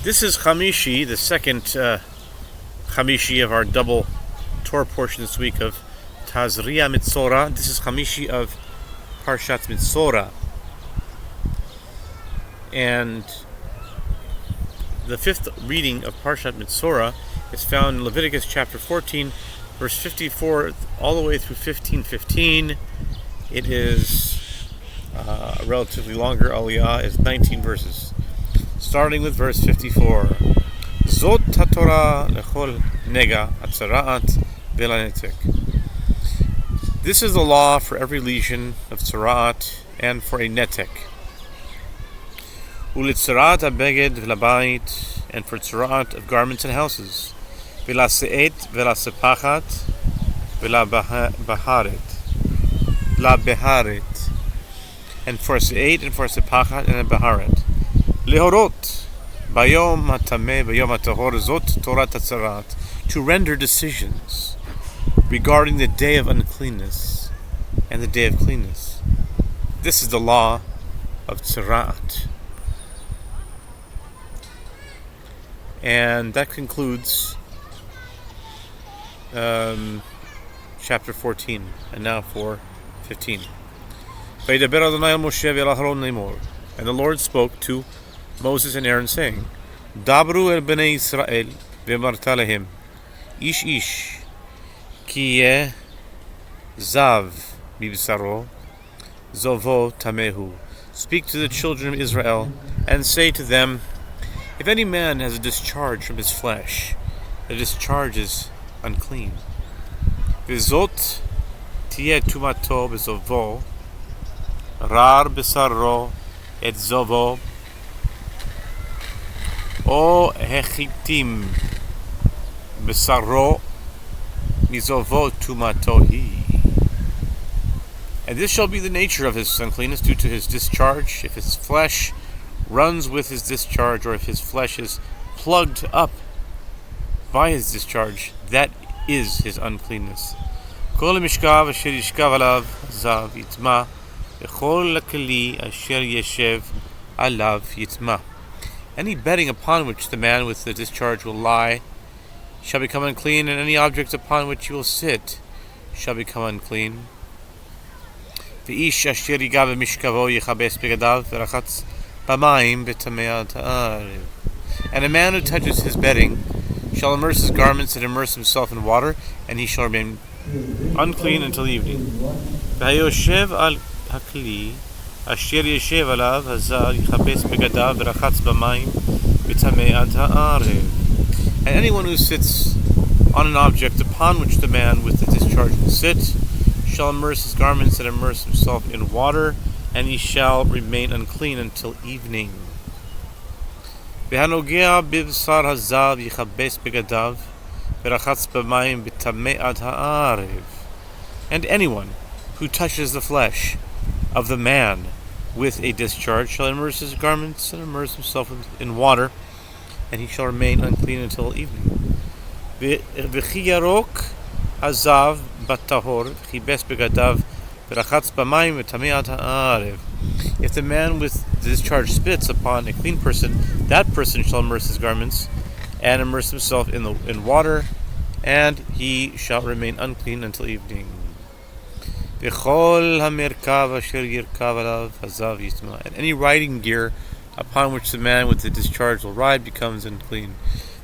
This is Hamishi, the second Hamishi of our double Torah portion this week of Tazria Metzora. This is Hamishi of Parshat Metzora. And the fifth reading of Parshat Metzora is found in Leviticus chapter 14, verse 54, all the way through 15:15. It is a relatively longer aliyah, is 19 verses. Starting with verse 54. Zot haTorah lechol nega atzaraat velanetek. This is the law for every lesion of tzaraat and for a netek. Ulitzaraat abeged v'labayit, and for tzaraat of garments and houses. V'laseet v'lasepachat v'labeharet. And for seet and for sepachat and a beharet. Lehorot bayom hatameh bayom hatahor zot Torah tzaraat, to render decisions regarding the day of uncleanness and the day of cleanness. This is the law of tzaraat. And that concludes chapter 14, and now for 15. And the Lord spoke to Moses and Aaron, saying, Dabru el bnei Yisrael ve'marta lehem, ish ish ki yeh zav bibsaro zovo tamehu. Speak to the children of Israel and say to them, if any man has a discharge from his flesh, the discharge is unclean. V'zot tieh tumato bezovo, rar besaro et zovo, o hechitim besaro mizovo tumatohi. And this shall be the nature of his uncleanness due to his discharge, if his flesh runs with his discharge, or if his flesh is plugged up by his discharge, that is his uncleanness. Kol mishkav asher yishkav alav zav yitma, v'chol keli asher yeshev alav yitma. Any bedding upon which the man with the discharge will lie shall become unclean, and any object upon which he will sit shall become unclean. V'ish asher yiga b'mishkavo yichabes begadav v'rachatz b'mayim b'tamei ha'arev. And a man who touches his bedding shall immerse his garments and immerse himself in water, and he shall remain unclean until evening. V'hayoshev al hakli asher yeshev alav hazar yichabes begadav v'rachatz b'mayim b'tamei ha'arev. And anyone who sits on an object upon which the man with the discharge will sit shall immerse his garments and immerse himself in water, and he shall remain unclean until evening. V'hanogea b'bsar hazav yichabes begadav v'rachatz b'mayim b'tamei ha'arev. And anyone who touches the flesh of the man with a discharge shall immerse his garments and immerse himself in water, and he shall remain unclean until evening. V'chiyarok hazav batahor v'chibes begadav v'rachatz b'mayim b'tamei ha'arev. If the man with the discharge spits upon a clean person, that person shall immerse his garments and immerse himself in water, and he shall remain unclean until evening. V'chol hamerkav asher yirkav alav hazav yitma. And any riding gear upon which the man with the discharge will ride becomes unclean.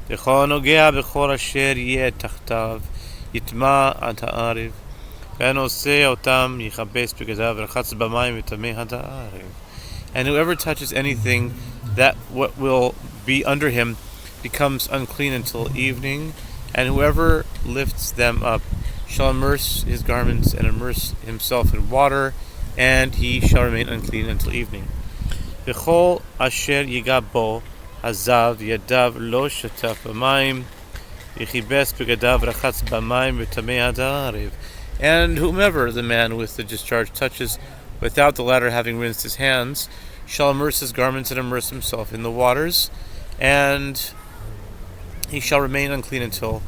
V'chol nogea b'chol asher yeh tachtav yitma ad ha'arev. And whoever touches anything that what will be under him becomes unclean until evening, and whoever lifts them up shall immerse his garments and immerse himself in water, and he shall remain unclean until evening. V'chol asher yiga bo hazav yadav lo shataf b'mayim yichibes begadav rachatz b'mayim v'tamei ha'arev. And whomever the man with the discharge touches without the latter having rinsed his hands shall immerse his garments and immerse himself in the waters, and he shall remain unclean until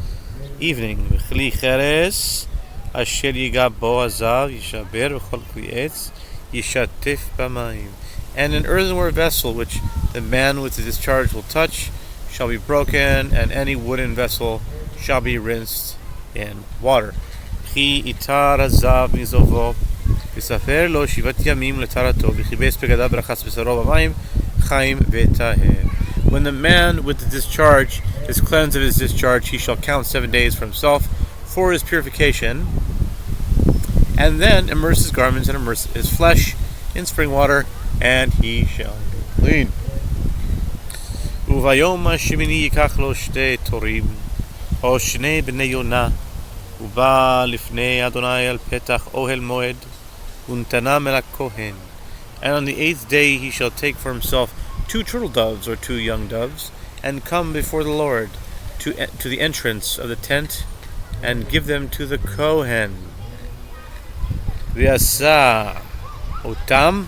evening. V'chli cheres asher yiga bo hazav yishaber v'chol kli etz yishatef b'mayim. And an earthenware vessel which the man with the discharge will touch shall be broken, and any wooden vessel shall be rinsed in water. Chi itar hazav mizovo, v'safer lo shivat yamim letarato, v'chibes begadav brachas b'saro b'mayim, chaim v'taher. When the man with the discharge is cleansed of his discharge, he shall count 7 days for himself for his purification, and then immerse his garments and immerse his flesh in spring water, and he shall be clean. Uvayom hashemini yikach lo shtei torim, o shnei bnei Yonah, uba lifnei Adonai al petach ohel moed, untanam el hakohen. And on the 8th day he shall take for himself 2 turtle doves or 2 young doves, and come before the Lord to the entrance of the tent, and give them to the Kohen. V'yasa otam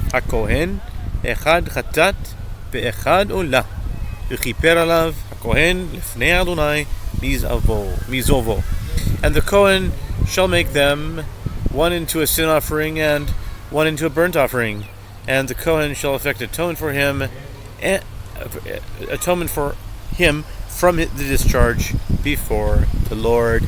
hakohen echad chatat ve'echad olah, v'chiper alav hakohen lifnei Adonai mizovo. And the Kohen shall make them, one into a sin offering and one into a burnt offering, and the Kohen shall effect atonement for him from the discharge before the Lord.